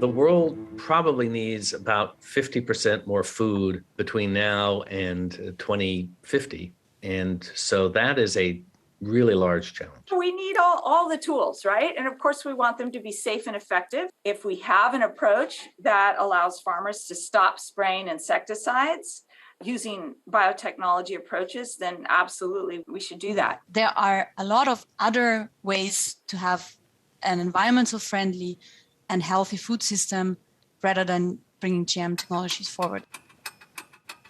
The world probably needs about 50% more food between now and 2050. And so that is a really large challenge. We need all the tools, right? And of course, we want them to be safe and effective. If we have an approach that allows farmers to stop spraying insecticides using biotechnology approaches, then absolutely we should do that. There are a lot of other ways to have an environmental friendly and healthy food system rather than bringing GM technologies forward.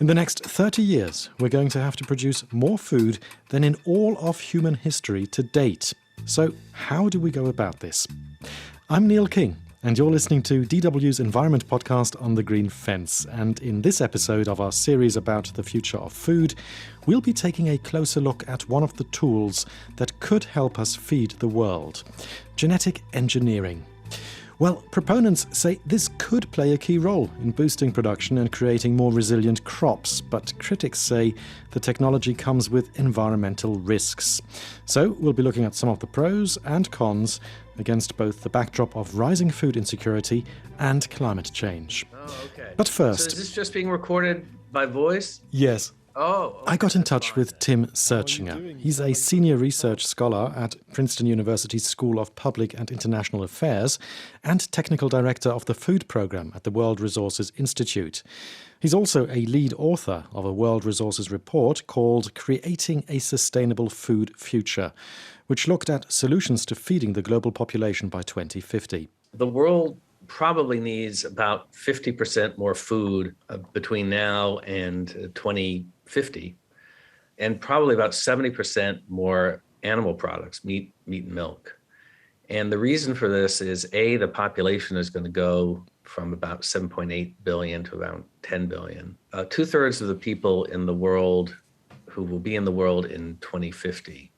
In the next 30 years, we're going to have to produce more food than in all of human history to date. So how do we go about this? I'm Neil King, and you're listening to DW's Environment Podcast on the Green Fence. And in this episode of our series about the future of food, we'll be taking a closer look at one of the tools that could help us feed the world: genetic engineering. Well, proponents say this could play a key role in boosting production and creating more resilient crops, but critics say the technology comes with environmental risks. So we'll be looking at some of the pros and cons against both the backdrop of rising food insecurity and climate change. Oh, okay. But first... So is this just being recorded by voice? Yes. Oh, okay. I got in touch with Tim Searchinger. He's a senior research scholar at Princeton University's School of Public and International Affairs and technical director of the food program at the World Resources Institute. He's also a lead author of a World Resources report called Creating a Sustainable Food Future, which looked at solutions to feeding the global population by 2050. The world probably needs about 50% more food between now and 2050, and probably about 70% more animal products, meat and milk. And the reason for this is, A, the population is going to go from about 7.8 billion to around 10 billion. 2/3 of the people in the world who will be in the world in 2050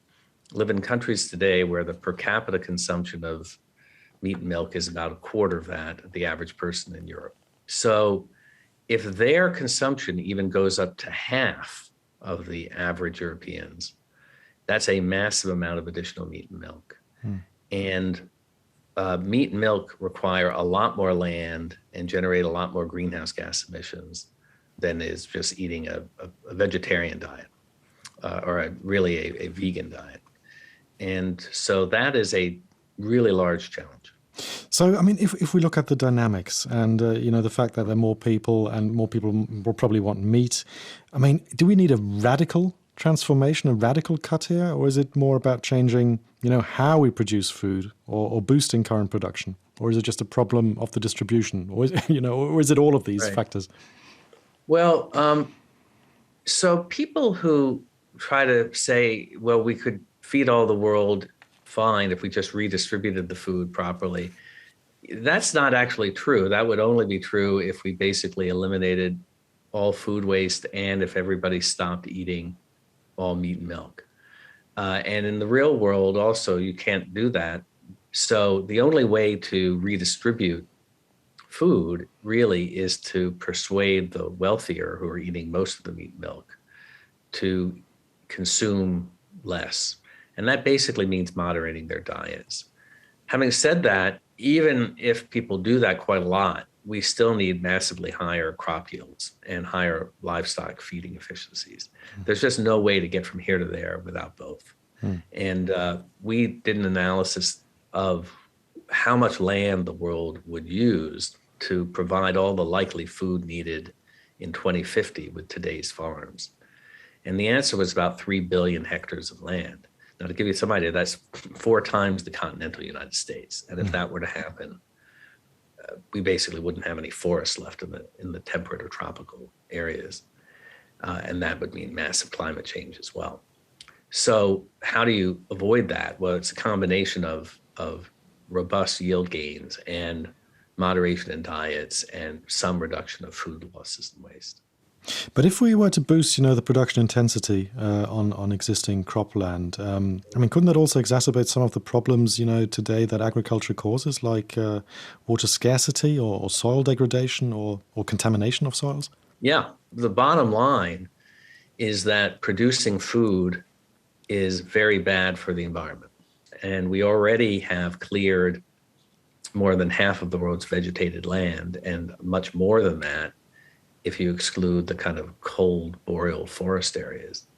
live in countries today where the per capita consumption of meat and milk is about a quarter of that of the average person in Europe. So if their consumption even goes up to half of the average Europeans, that's a massive amount of additional meat and milk. And meat and milk require a lot more land and generate a lot more greenhouse gas emissions than is just eating a vegetarian diet or really a vegan diet. And so that is a really large challenge. So, I mean, if we look at the dynamics and, the fact that there are more people and more people will probably want meat, I mean, do we need a radical transformation, a radical cut here? Or is it more about changing, how we produce food or boosting current production? Or is it just a problem of the distribution? Or, or is it all of these factors? Well, so people who try to say, well, we could feed all the world fine if we just redistributed the food properly. That's not actually true. That would only be true if we basically eliminated all food waste and if everybody stopped eating all meat and milk. And in the real world also, you can't do that. So the only way to redistribute food really is to persuade the wealthier who are eating most of the meat and milk to consume less. And that basically means moderating their diets. Having said that, even if people do that quite a lot, we still need massively higher crop yields and higher livestock feeding efficiencies. There's just no way to get from here to there without both. And we did an analysis of how much land the world would use to provide all the likely food needed in 2050 with today's farms. And the answer was about 3 billion hectares of land. Now, to give you some idea, that's 4 times the continental United States. And if that were to happen, we basically wouldn't have any forests left in the temperate or tropical areas. And that would mean massive climate change as well. So how do you avoid that? Well, it's a combination of robust yield gains and moderation in diets and some reduction of food losses and waste. But if we were to boost, the production intensity on existing cropland, couldn't that also exacerbate some of the problems, today that agriculture causes, like water scarcity or soil degradation or contamination of soils? Yeah, the bottom line is that producing food is very bad for the environment. And we already have cleared more than half of the world's vegetated land, and much more than that if you exclude the kind of cold boreal forest areas.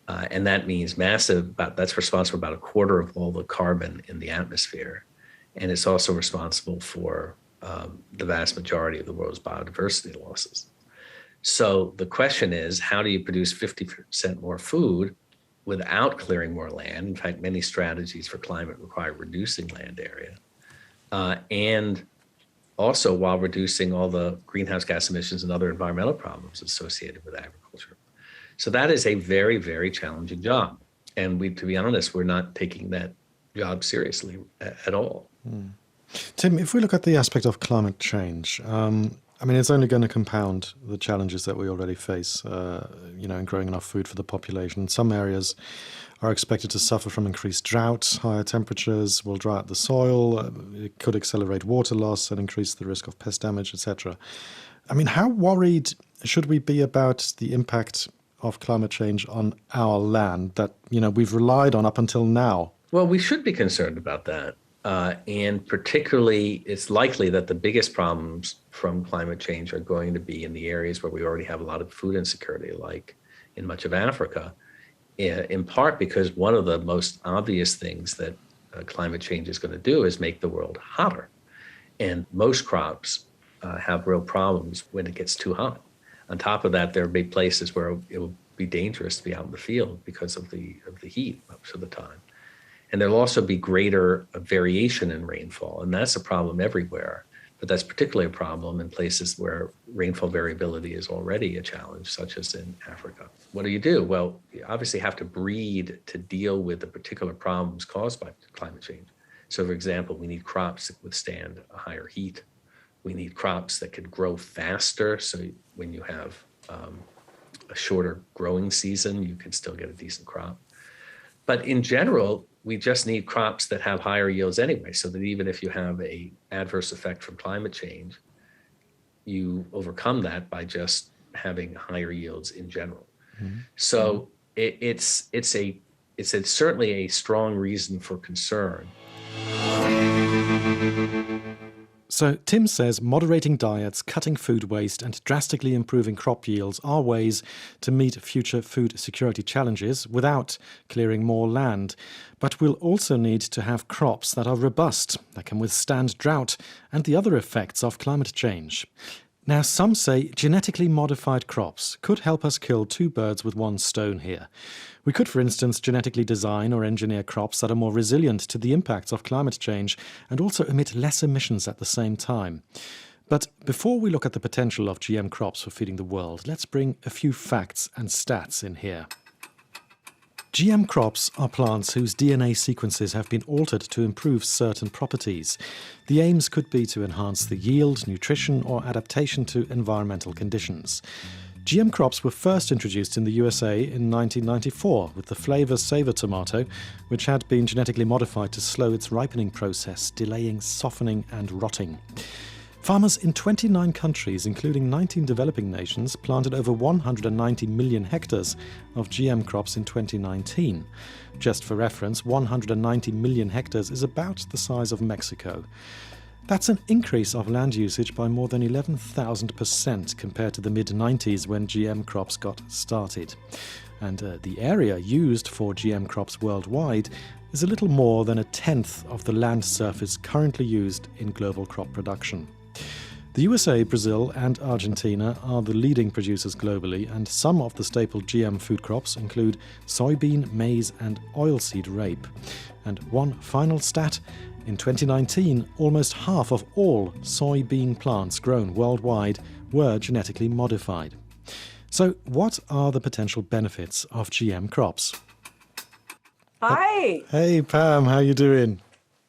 And that means that's responsible for about a quarter of all the carbon in the atmosphere. And it's also responsible for the vast majority of the world's biodiversity losses. So the question is, how do you produce 50% more food without clearing more land? In fact, many strategies for climate require reducing land area. And also while reducing all the greenhouse gas emissions and other environmental problems associated with agriculture. So that is a very, very challenging job. And to be honest, we're not taking that job seriously at all. Tim, if we look at the aspect of climate change, it's only going to compound the challenges that we already face, in growing enough food for the population. Some areas are expected to suffer from increased drought. Higher temperatures will dry out the soil. It could accelerate water loss and increase the risk of pest damage, etc. How worried should we be about the impact of climate change on our land that, we've relied on up until now? Well, we should be concerned about that. And particularly, it's likely that the biggest problems from climate change are going to be in the areas where we already have a lot of food insecurity, like in much of Africa, in part because one of the most obvious things that climate change is going to do is make the world hotter. And most crops have real problems when it gets too hot. On top of that, there will be places where it will be dangerous to be out in the field because of the heat most of the time. And there'll also be greater variation in rainfall, and that's a problem everywhere. But that's particularly a problem in places where rainfall variability is already a challenge, such as in Africa. What do? Well, you obviously have to breed to deal with the particular problems caused by climate change. So, for example, we need crops that withstand a higher heat. We need crops that can grow faster. So when you have a shorter growing season, you can still get a decent crop. But in general, we just need crops that have higher yields anyway, so that even if you have an adverse effect from climate change, you overcome that by just having higher yields in general. Mm-hmm. So it's certainly a strong reason for concern. So Tim says moderating diets, cutting food waste and drastically improving crop yields are ways to meet future food security challenges without clearing more land. But we'll also need to have crops that are robust, that can withstand drought and the other effects of climate change. Now, some say genetically modified crops could help us kill two birds with one stone here. We could, for instance, genetically design or engineer crops that are more resilient to the impacts of climate change and also emit less emissions at the same time. But before we look at the potential of GM crops for feeding the world, let's bring a few facts and stats in here. GM crops are plants whose DNA sequences have been altered to improve certain properties. The aims could be to enhance the yield, nutrition, or adaptation to environmental conditions. GM crops were first introduced in the USA in 1994 with the Flavor Savor tomato, which had been genetically modified to slow its ripening process, delaying softening and rotting. Farmers in 29 countries, including 19 developing nations, planted over 190 million hectares of GM crops in 2019. Just for reference, 190 million hectares is about the size of Mexico. That's an increase of land usage by more than 11,000% compared to the mid-90s when GM crops got started. And the area used for GM crops worldwide is a little more than a tenth of the land surface currently used in global crop production. The USA, Brazil and Argentina are the leading producers globally, and some of the staple GM food crops include soybean, maize and oilseed rape. And one final stat, in 2019, almost half of all soybean plants grown worldwide were genetically modified. So what are the potential benefits of GM crops? Hi. Hey Pam, how you doing?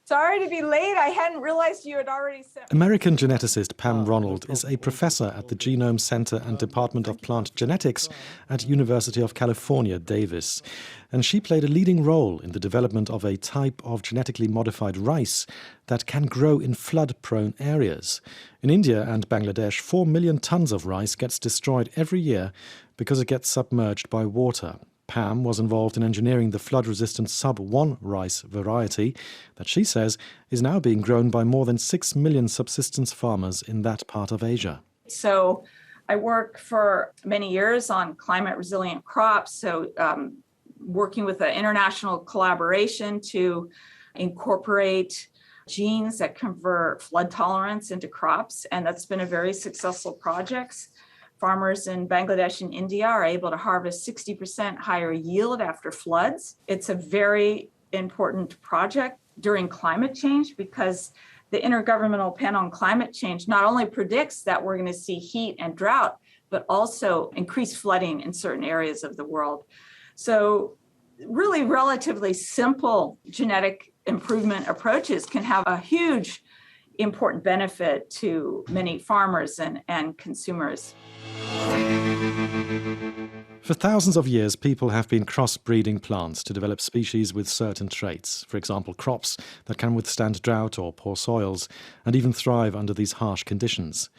Sorry to be late. I hadn't realized you had already sent me. American geneticist Pam Ronald is a professor at the Genome Center and Department of Plant Genetics at University of California, Davis. And she played a leading role in the development of a type of genetically modified rice that can grow in flood-prone areas. In India and Bangladesh, 4 million tons of rice gets destroyed every year because it gets submerged by water. Pam was involved in engineering the flood-resistant sub-1 rice variety that she says is now being grown by more than 6 million subsistence farmers in that part of Asia. So I worked for many years on climate resilient crops. So working with an international collaboration to incorporate genes that convert flood tolerance into crops. And that's been a very successful project. Farmers in Bangladesh and India are able to harvest 60% higher yield after floods. It's a very important project during climate change because the Intergovernmental Panel on Climate Change not only predicts that we're going to see heat and drought, but also increased flooding in certain areas of the world. So really relatively simple genetic improvement approaches can have a huge important benefit to many farmers and consumers. For thousands of years, people have been crossbreeding plants to develop species with certain traits, for example, crops that can withstand drought or poor soils, and even thrive under these harsh conditions.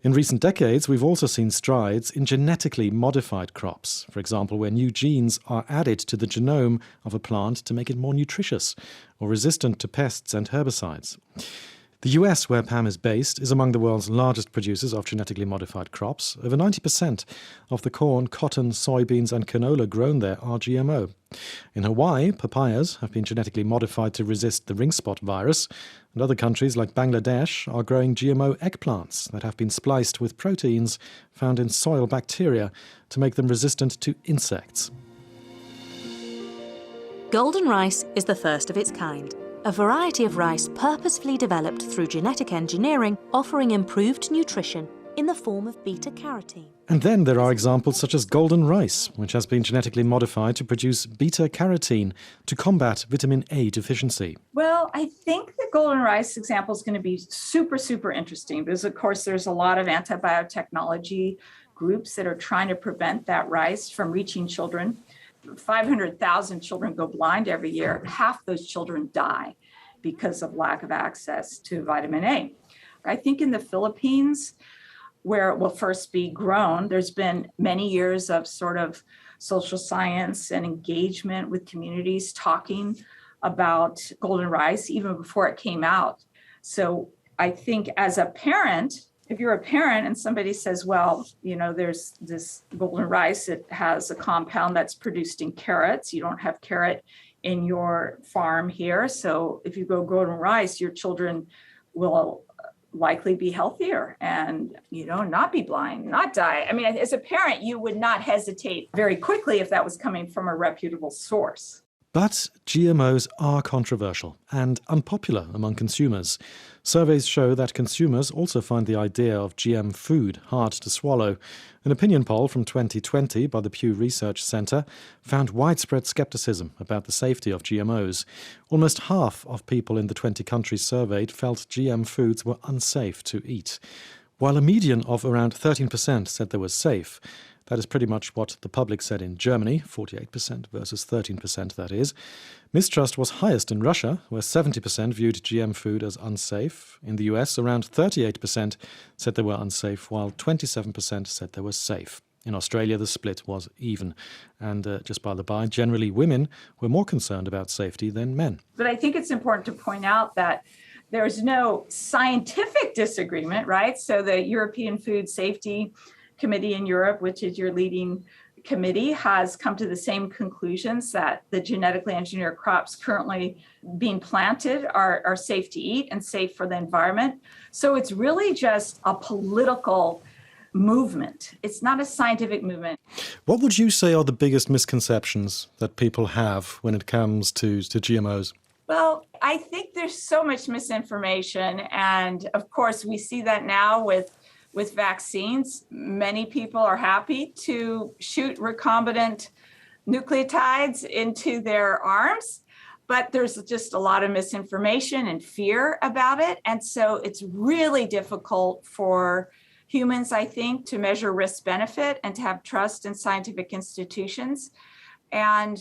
In recent decades, we've also seen strides in genetically modified crops, for example, where new genes are added to the genome of a plant to make it more nutritious or resistant to pests and herbicides. The US, where Pam is based, is among the world's largest producers of genetically modified crops. Over 90% of the corn, cotton, soybeans and canola grown there are GMO. In Hawaii, papayas have been genetically modified to resist the ring spot virus, and other countries like Bangladesh are growing GMO eggplants that have been spliced with proteins found in soil bacteria to make them resistant to insects. Golden rice is the first of its kind. A variety of rice purposefully developed through genetic engineering, offering improved nutrition in the form of beta-carotene. And then there are examples such as golden rice, which has been genetically modified to produce beta-carotene to combat vitamin A deficiency. Well, I think the golden rice example is going to be super interesting because, of course, there's a lot of anti-biotechnology groups that are trying to prevent that rice from reaching children. 500,000 children go blind every year. Half those children die because of lack of access to vitamin A. I think in the Philippines, where it will first be grown, there's been many years of sort of social science and engagement with communities talking about golden rice even before it came out. So I think as a parent, if you're a parent and somebody says, well, you know, there's this golden rice, it has a compound that's produced in carrots. You don't have carrot in your farm here. So if you grow golden rice, your children will likely be healthier and, you know, not be blind, not die. I mean, as a parent, you would not hesitate very quickly if that was coming from a reputable source. But GMOs are controversial and unpopular among consumers. Surveys show that consumers also find the idea of GM food hard to swallow. An opinion poll from 2020 by the Pew Research Center found widespread skepticism about the safety of GMOs. Almost half of people in the 20 countries surveyed felt GM foods were unsafe to eat, while a median of around 13% said they were safe. That is pretty much what the public said in Germany, 48% versus 13%, that is. Mistrust was highest in Russia, where 70% viewed GM food as unsafe. In the US, around 38% said they were unsafe, while 27% said they were safe. In Australia, the split was even. And just by the by, generally women were more concerned about safety than men. But I think it's important to point out that there's no scientific disagreement, right? So the European Food Safety Committee in Europe, which is your leading committee, has come to the same conclusions that the genetically engineered crops currently being planted are safe to eat and safe for the environment. So it's really just a political movement. It's not a scientific movement. What would you say are the biggest misconceptions that people have when it comes to GMOs? Well, I think there's so much misinformation. And of course, we see that now with vaccines. Many people are happy to shoot recombinant nucleotides into their arms, but there's just a lot of misinformation and fear about it. And so it's really difficult for humans, I think, to measure risk-benefit and to have trust in scientific institutions. And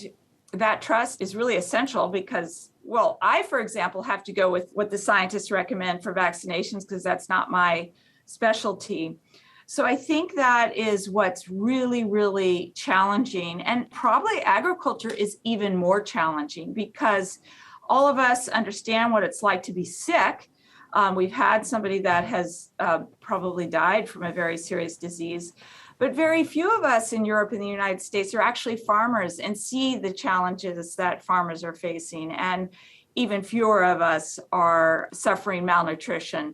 that trust is really essential because, well, I, for example, have to go with what the scientists recommend for vaccinations because that's not my specialty. So I think that is what's really, really challenging. And probably agriculture is even more challenging because all of us understand what it's like to be sick. We've had somebody that has probably died from a very serious disease, but very few of us in Europe and the United States are actually farmers and see the challenges that farmers are facing. And even fewer of us are suffering malnutrition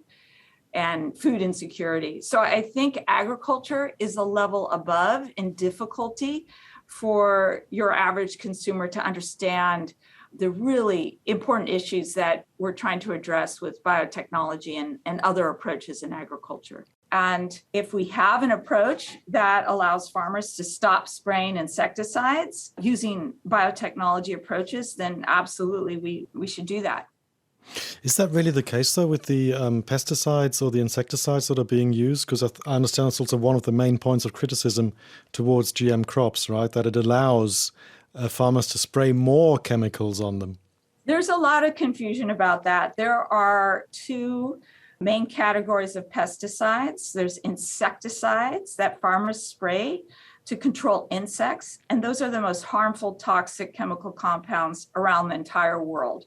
and food insecurity. So I think agriculture is a level above in difficulty for your average consumer to understand the really important issues that we're trying to address with biotechnology and other approaches in agriculture. And if we have an approach that allows farmers to stop spraying insecticides using biotechnology approaches, then absolutely we should do that. Is that really the case, though, with the pesticides or the insecticides that are being used? Because I understand it's also one of the main points of criticism towards GM crops, right? That it allows farmers to spray more chemicals on them. There's a lot of confusion about that. There are two main categories of pesticides. There's insecticides that farmers spray to control insects, and those are the most harmful toxic chemical compounds around the entire world.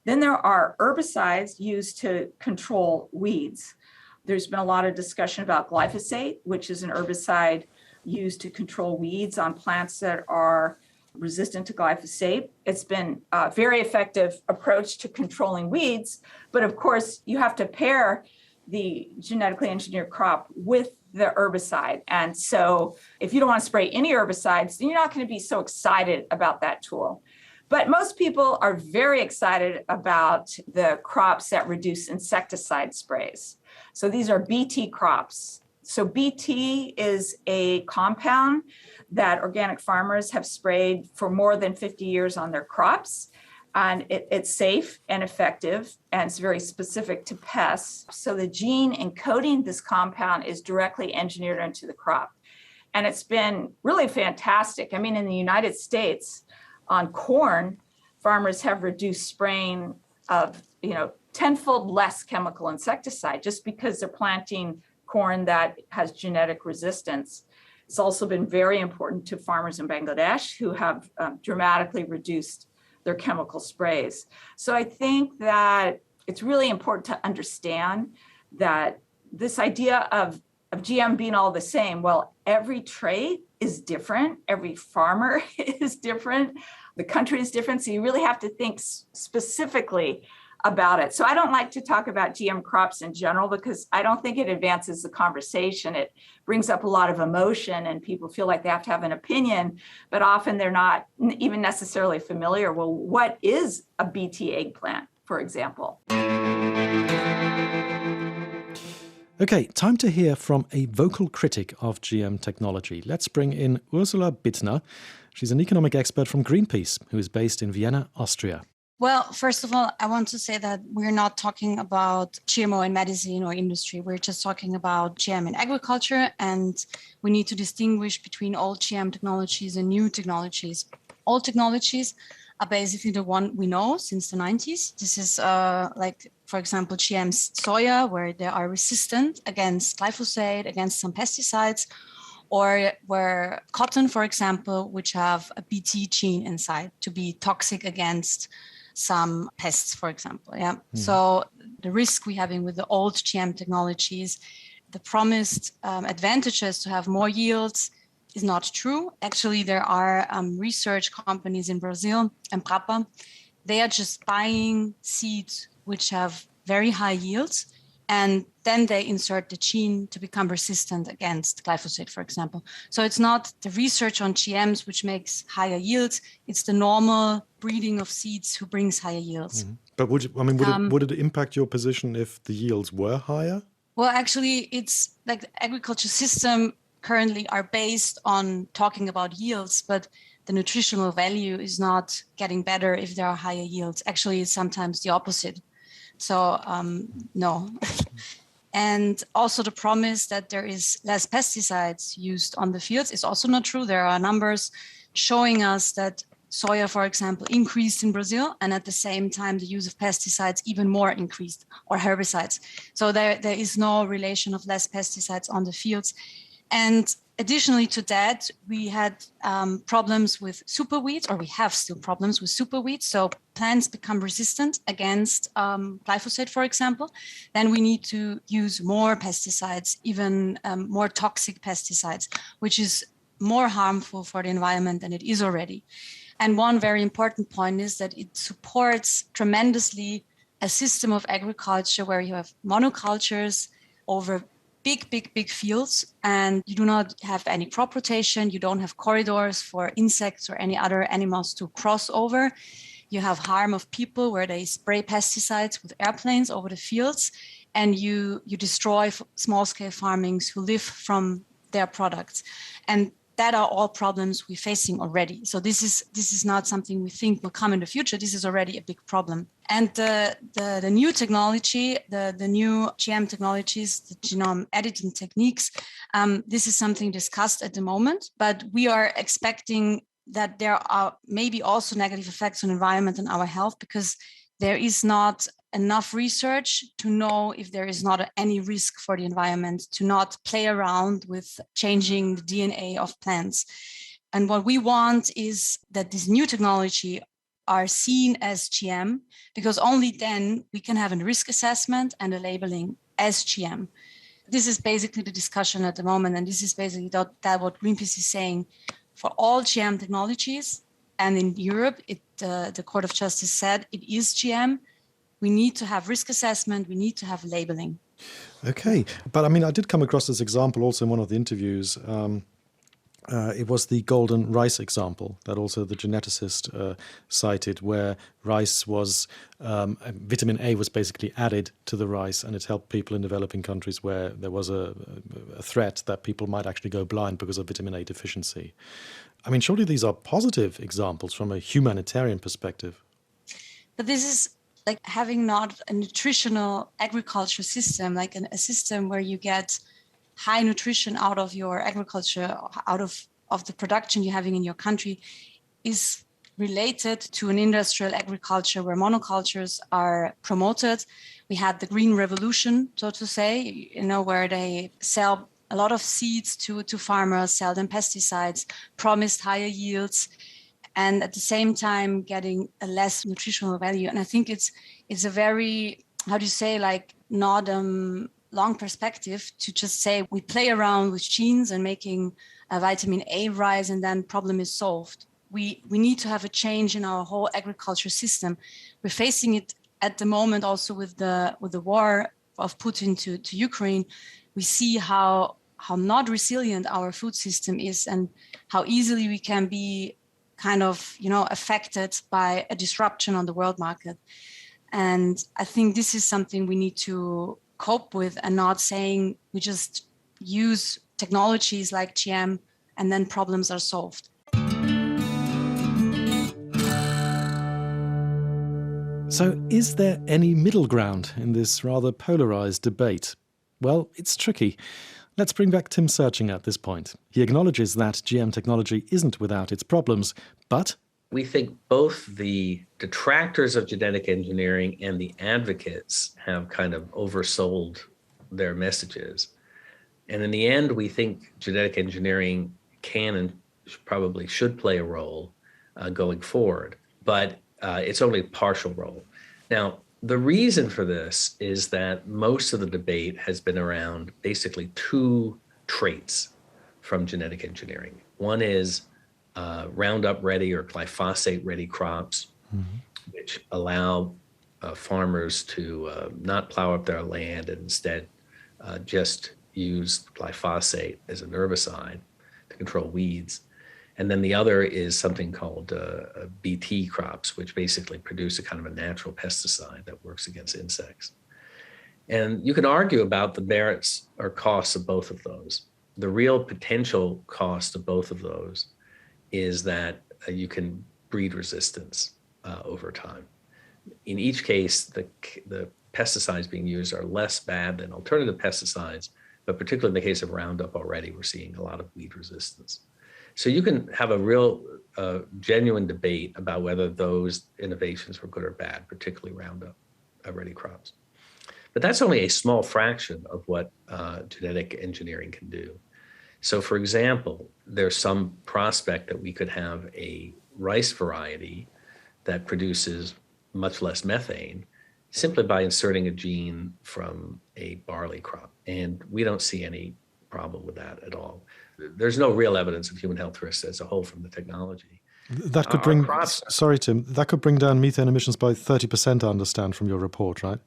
Then there are herbicides used to control weeds. There's been a lot of discussion about glyphosate, which is an herbicide used to control weeds on plants that are resistant to glyphosate. It's been a very effective approach to controlling weeds, but of course you have to pair the genetically engineered crop with the herbicide. And so if you don't want to spray any herbicides, then you're not going to be so excited about that tool. But most people are very excited about the crops that reduce insecticide sprays. So these are BT crops. So BT is a compound that organic farmers have sprayed for more than 50 years on their crops. And it's safe and effective, and it's very specific to pests. So the gene encoding this compound is directly engineered into the crop. And it's been really fantastic. I mean, in the United States, on corn, farmers have reduced spraying of, 10-fold less chemical insecticide just because they're planting corn that has genetic resistance. It's also been very important to farmers in Bangladesh who have dramatically reduced their chemical sprays. So I think that it's really important to understand that this idea of GM being all the same, well, every trait is different. Every farmer is different. The country is different. So you really have to think specifically about it. So I don't like to talk about GM crops in general because I don't think it advances the conversation. It brings up a lot of emotion and people feel like they have to have an opinion, but often they're not even necessarily familiar. Well, what is a BT eggplant, for example? Okay, time to hear from a vocal critic of GM technology. Let's bring in Ursula Bittner. She's an economic expert from Greenpeace, who is based in Vienna, Austria. Well, first of all, I want to say that we're not talking about GMO in medicine or industry. We're just talking about GM in agriculture, and we need to distinguish between old GM technologies and new technologies. Old technologies are basically the one we know since the 90s. This is for example, GM's soya, where they are resistant against glyphosate, against some pesticides, or where cotton, for example, which have a BT gene inside to be toxic against some pests, for example. Yeah. Mm. So the risk we're having with the old GM technologies, the promised advantages to have more yields is not true. Actually, there are research companies in Brazil and Brapa. They are just buying seeds which have very high yields, and then they insert the gene to become resistant against glyphosate, for example. So it's not the research on GMs which makes higher yields. It's the normal breeding of seeds who brings higher yields. Mm-hmm. But would it impact your position if the yields were higher? Well, actually, it's like the agriculture system currently are based on talking about yields, but the nutritional value is not getting better if there are higher yields. Actually, it's sometimes the opposite. So no. And also the promise that there is less pesticides used on the fields is also not true. There are numbers showing us that soya, for example, increased in Brazil, and at the same time, the use of pesticides even more increased, or herbicides. So there is no relation of less pesticides on the fields. And additionally to that, we had problems with superweeds, or we have still problems with superweeds. So plants become resistant against glyphosate, for example. Then we need to use more pesticides, even more toxic pesticides, which is more harmful for the environment than it is already. And one very important point is that it supports tremendously a system of agriculture where you have monocultures over big fields, and you do not have any crop rotation. You don't have corridors for insects or any other animals to cross over. You have harm of people where they spray pesticides with airplanes over the fields, and you destroy small-scale farmings who live from their products. And that are all problems we're facing already. So this is not something we think will come in the future. This is already a big problem. And the new technology, the new GM technologies, the genome editing techniques, this is something discussed at the moment, but we are expecting that there are maybe also negative effects on environment and our health, because there is not enough research to know if there is not any risk for the environment to not play around with changing the DNA of plants. And what we want is that this new technology are seen as GM, because only then we can have a risk assessment and a labeling as GM. This is basically the discussion at the moment, and this is basically that what Greenpeace is saying. For all GM technologies, and in Europe, the Court of Justice said it is GM, we need to have risk assessment, we need to have labeling. Okay, but I mean, I did come across this example also in one of the interviews. It was the golden rice example that also the geneticist cited, where rice was, vitamin A was basically added to the rice, and it helped people in developing countries where there was a threat that people might actually go blind because of vitamin A deficiency. I mean, surely these are positive examples from a humanitarian perspective. But this is like having not a nutritional agriculture system, like a system where you get high nutrition out of your agriculture, out of the production you're having in your country, is related to an industrial agriculture where monocultures are promoted. We had the Green Revolution, so to say, where they sell a lot of seeds to farmers, sell them pesticides, promised higher yields, and at the same time getting a less nutritional value. And I think it's a very, not long perspective to just say we play around with genes and making a vitamin A rise and then problem is solved. We need to have a change in our whole agriculture system. We're facing it at the moment also with the war of Putin to Ukraine. We see how not resilient our food system is and how easily we can be kind of, affected by a disruption on the world market. And I think this is something we need to cope with, and not saying we just use technologies like GM and then problems are solved. So is there any middle ground in this rather polarized debate? Well, it's tricky. Let's bring back Tim Searching at this point. He acknowledges that GM technology isn't without its problems, but we think both the detractors of genetic engineering and the advocates have kind of oversold their messages. And in the end, we think genetic engineering can and probably should play a role going forward, but it's only a partial role. Now, the reason for this is that most of the debate has been around basically two traits from genetic engineering. One is Roundup ready or glyphosate ready crops, which allow farmers to not plow up their land and instead just use glyphosate as an herbicide to control weeds. And then the other is something called BT crops, which basically produce a kind of a natural pesticide that works against insects. And you can argue about the merits or costs of both of those. The real potential cost of both of those is that you can breed resistance over time. In each case, the pesticides being used are less bad than alternative pesticides, but particularly in the case of Roundup already, we're seeing a lot of weed resistance. So you can have a real genuine debate about whether those innovations were good or bad, particularly Roundup ready crops. But that's only a small fraction of what genetic engineering can do. So for example, there's some prospect that we could have a rice variety that produces much less methane simply by inserting a gene from a barley crop. And we don't see any problem with that at all. There's no real evidence of human health risks as a whole from the technology. That could bring, sorry, Tim, that could bring down methane emissions by 30%, I understand from your report, right?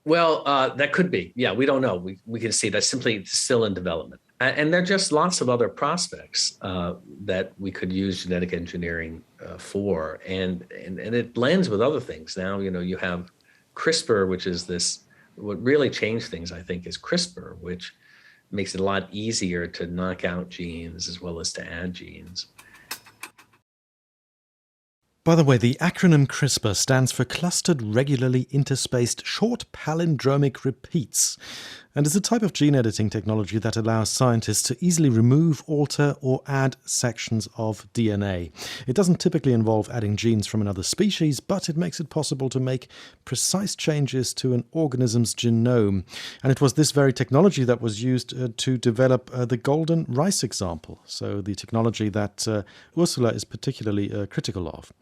Well, that could be. Yeah, we don't know. We can see that's simply still in development. And there are just lots of other prospects that we could use genetic engineering for. And it blends with other things. Now, you have CRISPR, which is this, what really changed things, I think, is CRISPR, which makes it a lot easier to knock out genes as well as to add genes. By the way, the acronym CRISPR stands for Clustered Regularly Interspaced Short Palindromic Repeats, and is a type of gene editing technology that allows scientists to easily remove, alter, or add sections of DNA. It doesn't typically involve adding genes from another species, but it makes it possible to make precise changes to an organism's genome. And it was this very technology that was used to develop the golden rice example, so the technology that Ursula is particularly critical of.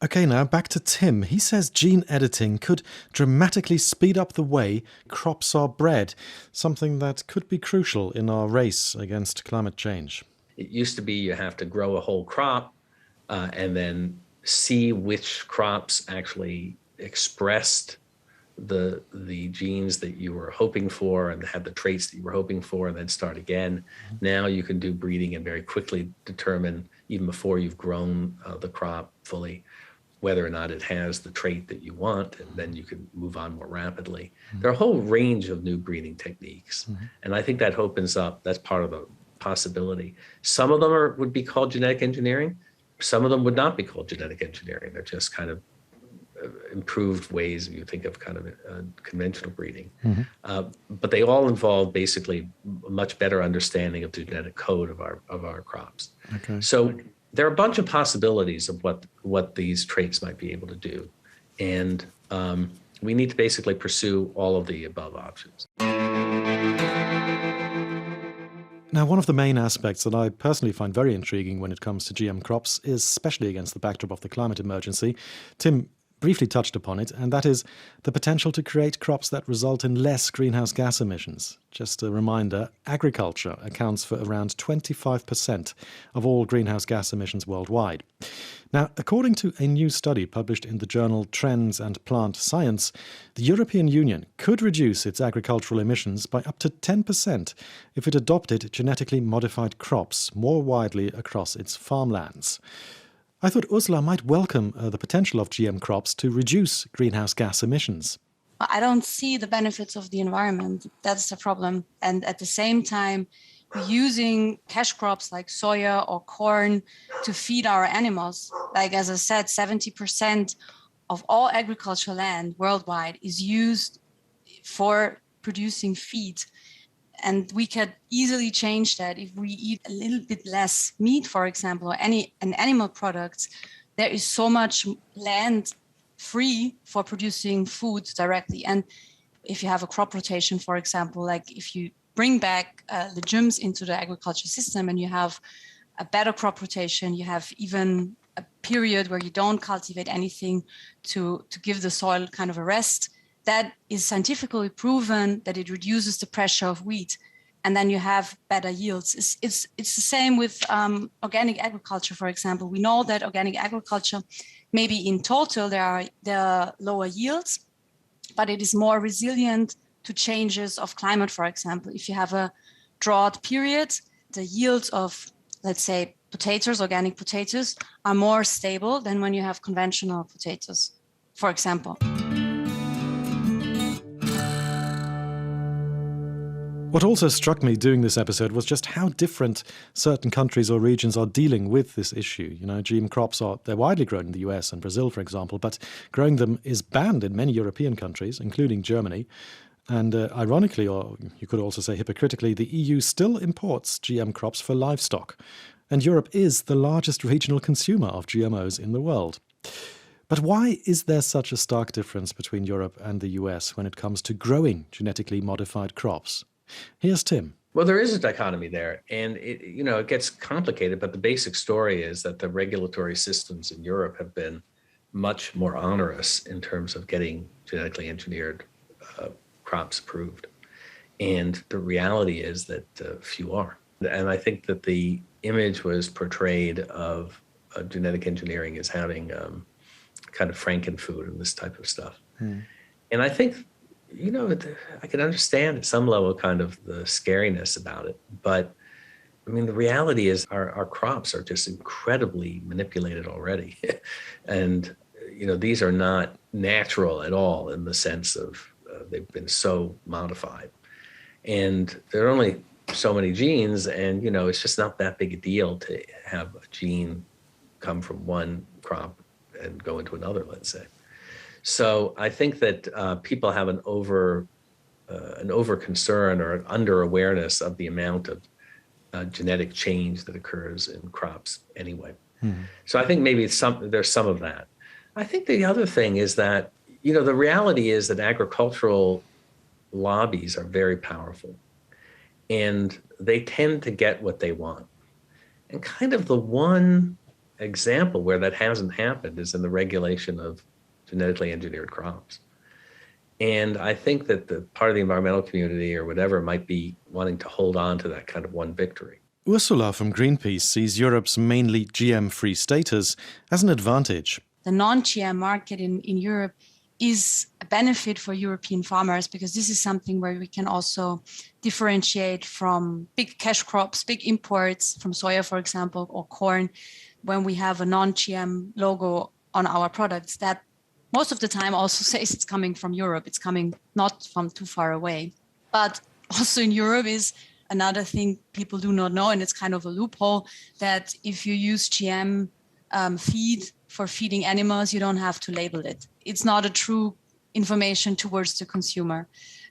Okay, now back to Tim. He says gene editing could dramatically speed up the way crops are bred, something that could be crucial in our race against climate change. It used to be you have to grow a whole crop and then see which crops actually expressed the genes that you were hoping for and had the traits that you were hoping for, and then start again. Now you can do breeding and very quickly determine, even before you've grown the crop fully, whether or not it has the trait that you want, and then you can move on more rapidly. There are a whole range of new breeding techniques, and I think that opens up, that's part of the possibility. Some of them would be called genetic engineering. Some of them would not be called genetic engineering. They're just kind of improved ways, if you think of kind of conventional breeding. But they all involve basically a much better understanding of the genetic code of our crops. Okay. So there are a bunch of possibilities of what these traits might be able to do. And we need to basically pursue all of the above options. Now, one of the main aspects that I personally find very intriguing when it comes to GM crops is, especially against the backdrop of the climate emergency, Tim briefly touched upon it, and that is the potential to create crops that result in less greenhouse gas emissions. Just a reminder, agriculture accounts for around 25% of all greenhouse gas emissions worldwide. Now, according to a new study published in the journal Trends and Plant Science, the European Union could reduce its agricultural emissions by up to 10% if it adopted genetically modified crops more widely across its farmlands. I thought Ursula might welcome the potential of GM crops to reduce greenhouse gas emissions. I don't see the benefits of the environment. That's the problem. And at the same time, we're using cash crops like soya or corn to feed our animals. Like, as I said, 70% of all agricultural land worldwide is used for producing feed. And we could easily change that if we eat a little bit less meat, for example, or an animal products. There is so much land free for producing food directly. And if you have a crop rotation, for example, like if you bring back legumes into the agriculture system and you have a better crop rotation, you have even a period where you don't cultivate anything to give the soil kind of a rest, that is scientifically proven that it reduces the pressure of wheat, and then you have better yields. It's the same with organic agriculture, for example. We know that organic agriculture, maybe in total there are lower yields, but it is more resilient to changes of climate, for example. If you have a drought period, the yields of, let's say, potatoes, organic potatoes, are more stable than when you have conventional potatoes, for example. What also struck me doing this episode was just how different certain countries or regions are dealing with this issue. You know, GM crops they're widely grown in the US and Brazil, for example, but growing them is banned in many European countries, including Germany. And ironically, or you could also say hypocritically, the EU still imports GM crops for livestock. And Europe is the largest regional consumer of GMOs in the world. But why is there such a stark difference between Europe and the US when it comes to growing genetically modified crops? Here's Tim. Well, there is a dichotomy there, and it gets complicated, but the basic story is that the regulatory systems in Europe have been much more onerous in terms of getting genetically engineered crops approved. And the reality is that few are. And I think that the image was portrayed of genetic engineering as having kind of frankenfood and this type of stuff. And I think, I can understand at some level kind of the scariness about it. But I mean, the reality is our crops are just incredibly manipulated already. And, these are not natural at all in the sense of they've been so modified. And there are only so many genes, and, it's just not that big a deal to have a gene come from one crop and go into another, let's say. So I think that people have an over concern or an under awareness of the amount of genetic change that occurs in crops anyway. So I think maybe there's some of that. I think the other thing is that, the reality is that agricultural lobbies are very powerful, and they tend to get what they want. And kind of the one example where that hasn't happened is in the regulation of genetically engineered crops. And I think that the part of the environmental community or whatever might be wanting to hold on to that kind of one victory. Ursula from Greenpeace sees Europe's mainly GM-free status as an advantage. The non-GM market in Europe is a benefit for European farmers, because this is something where we can also differentiate from big cash crops, big imports from soya, for example, or corn. When we have a non-GM logo on our products, that most of the time also says it's coming from Europe. It's coming not from too far away. But also in Europe is another thing people do not know, and it's kind of a loophole, that if you use GM feed for feeding animals, you don't have to label it. It's not a true information towards the consumer.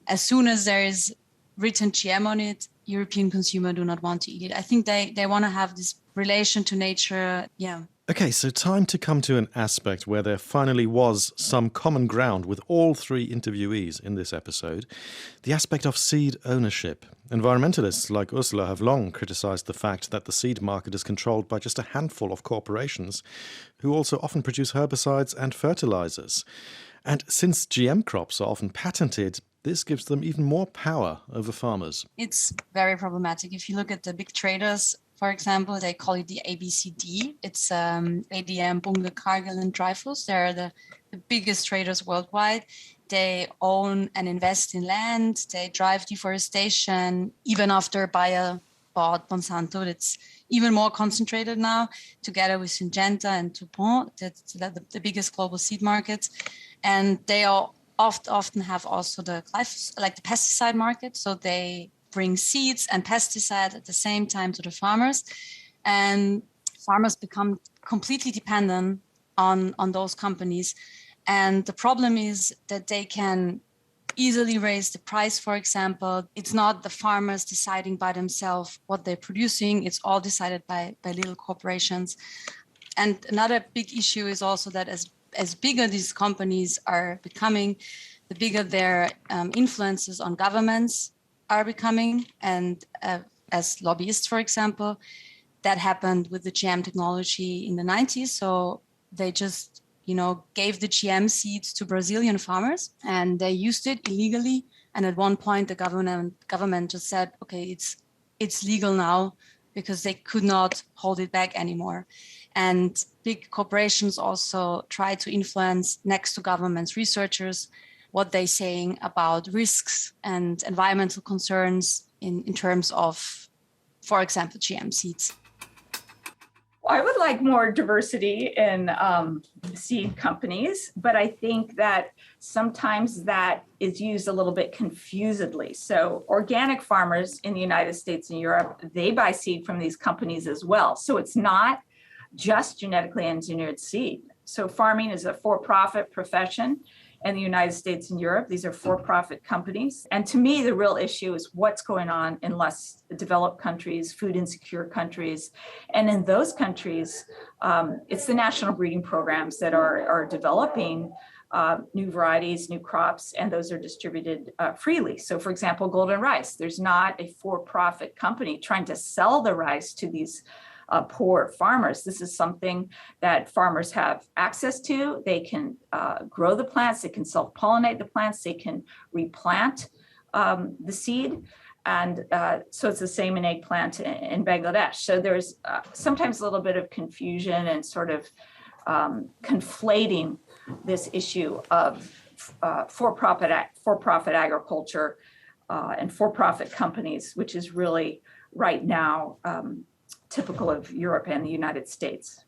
As soon as there is written GM on it, European consumer do not want to eat it. I think they want to have this relation to nature. Yeah. Okay, so time to come to an aspect where there finally was some common ground with all three interviewees in this episode, the aspect of seed ownership. Environmentalists like Ursula have long criticised the fact that the seed market is controlled by just a handful of corporations, who also often produce herbicides and fertilisers. And since GM crops are often patented, this gives them even more power over farmers. It's very problematic. If you look at the big traders, for example, they call it the ABCD. It's ADM, Bunge, Cargill, and Dreyfus. They're the biggest traders worldwide. They own and invest in land. They drive deforestation. Even after Bayer bought Monsanto, it's even more concentrated now, together with Syngenta and DuPont. That's the biggest global seed markets. And they are often have also the pesticide market. So they bring seeds and pesticides at the same time to the farmers, and farmers become completely dependent on those companies. And the problem is that they can easily raise the price, for example. It's not the farmers deciding by themselves what they're producing. It's all decided by little corporations. And another big issue is also that as bigger these companies are becoming, the bigger their influences on governments are becoming, and as lobbyists, for example. That happened with the GM technology in the 90s. So they just, gave the GM seeds to Brazilian farmers, and they used it illegally. And at one point, the government just said, okay, it's legal now, because they could not hold it back anymore. And big corporations also try to influence, next to governments, researchers, what they're saying about risks and environmental concerns in terms of, for example, GM seeds. I would like more diversity in seed companies, but I think that sometimes that is used a little bit confusedly. So organic farmers in the United States and Europe, they buy seed from these companies as well. So it's not just genetically engineered seed. So farming is a for-profit profession. and the United States and Europe. These are for-profit companies. And to me, the real issue is what's going on in less developed countries, food insecure countries. And in those countries, it's the national breeding programs that are developing new varieties, new crops, and those are distributed freely. So for example, golden rice, there's not a for-profit company trying to sell the rice to these poor farmers. This is something that farmers have access to. They can grow the plants, they can self-pollinate the plants, they can replant the seed. And so it's the same in eggplant in Bangladesh. So there's sometimes a little bit of confusion and sort of conflating this issue of for-profit agriculture and for-profit companies, which is really right now typical of Europe and the United States.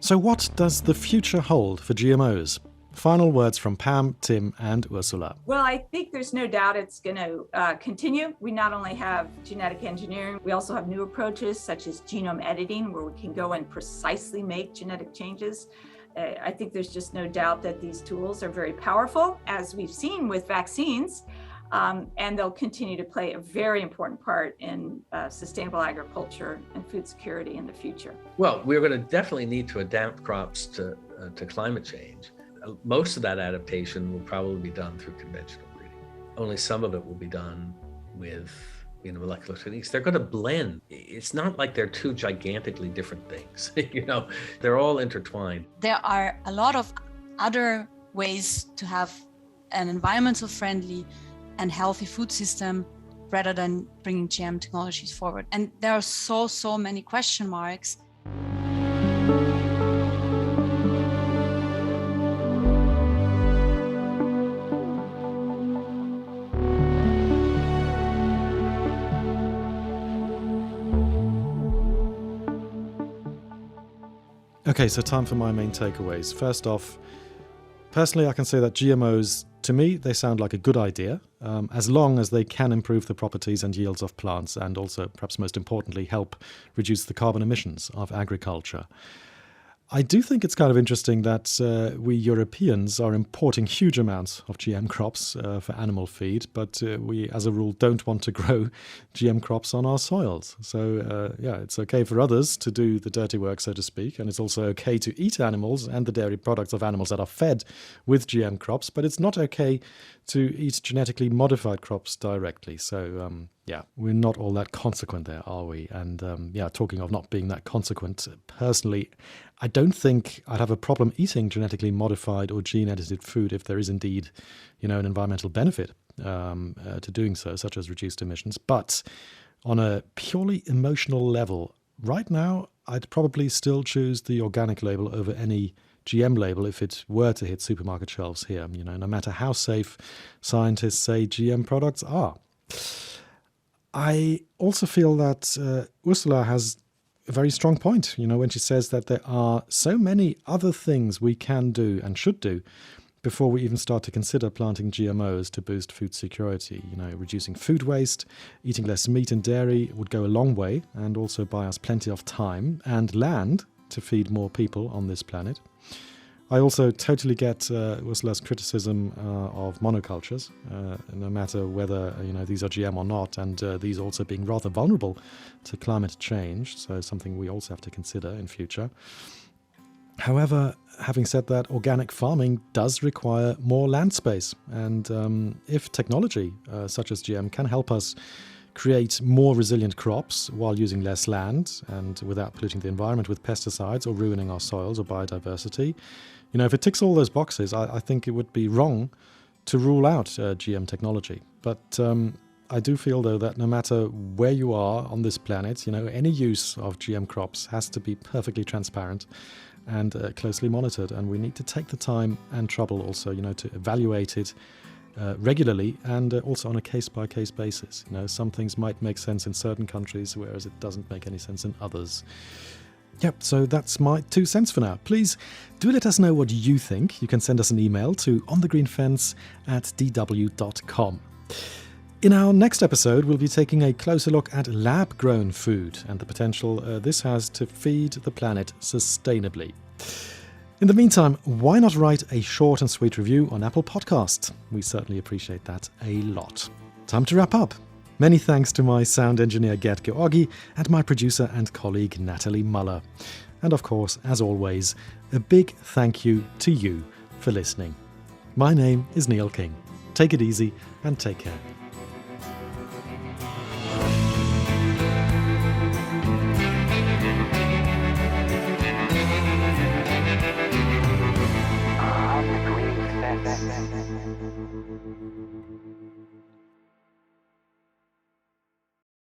So what does the future hold for GMOs? Final words from Pam, Tim, and Ursula. Well, I think there's no doubt it's going to continue. We not only have genetic engineering, we also have new approaches such as genome editing, where we can go and precisely make genetic changes. I think there's just no doubt that these tools are very powerful, as we've seen with vaccines, and they'll continue to play a very important part in sustainable agriculture and food security in the future. Well, we're going to definitely need to adapt crops to climate change. Most of that adaptation will probably be done through conventional breeding. Only some of it will be done with molecular techniques. They're going to blend. It's not like they're two gigantically different things. They're all intertwined. There are a lot of other ways to have an environmental friendly and healthy food system rather than bringing GM technologies forward. And there are so many question marks. Okay, so time for my main takeaways. First off, personally, I can say that GMOs, to me, they sound like a good idea, as long as they can improve the properties and yields of plants and also, perhaps most importantly, help reduce the carbon emissions of agriculture. I do think it's kind of interesting that we Europeans are importing huge amounts of GM crops for animal feed, but we, as a rule, don't want to grow GM crops on our soils. So, it's okay for others to do the dirty work, so to speak, and it's also okay to eat animals and the dairy products of animals that are fed with GM crops, but it's not okay to eat genetically modified crops directly. So, we're not all that consequent there, are we? And talking of not being that consequent, personally, I don't think I'd have a problem eating genetically modified or gene-edited food if there is indeed, an environmental benefit to doing so, such as reduced emissions. But on a purely emotional level, right now, I'd probably still choose the organic label over any GM label if it were to hit supermarket shelves here, no matter how safe scientists say GM products are. I also feel that Ursula has a very strong point, when she says that there are so many other things we can do and should do before we even start to consider planting GMOs to boost food security. Reducing food waste, eating less meat and dairy would go a long way and also buy us plenty of time and land to feed more people on this planet. I also totally get Ursula's criticism of monocultures, no matter whether these are GM or not, and these also being rather vulnerable to climate change, so something we also have to consider in future. However, having said that, organic farming does require more land space, and if technology such as GM can help us create more resilient crops while using less land and without polluting the environment with pesticides or ruining our soils or biodiversity, if it ticks all those boxes, I think it would be wrong to rule out GM technology. But I do feel, though, that no matter where you are on this planet, any use of GM crops has to be perfectly transparent and closely monitored. And we need to take the time and trouble also, to evaluate it regularly and also on a case-by-case basis. Some things might make sense in certain countries, whereas it doesn't make any sense in others. Yep, so that's my 2 cents for now. Please do let us know what you think. You can send us an email to onthegreenfence@dw.com. In our next episode, we'll be taking a closer look at lab-grown food and the potential this has to feed the planet sustainably. In the meantime, why not write a short and sweet review on Apple Podcasts? We certainly appreciate that a lot. Time to wrap up. Many thanks to my sound engineer Gert Georgi and my producer and colleague Natalie Muller. And of course, as always, a big thank you to you for listening. My name is Neil King. Take it easy and take care.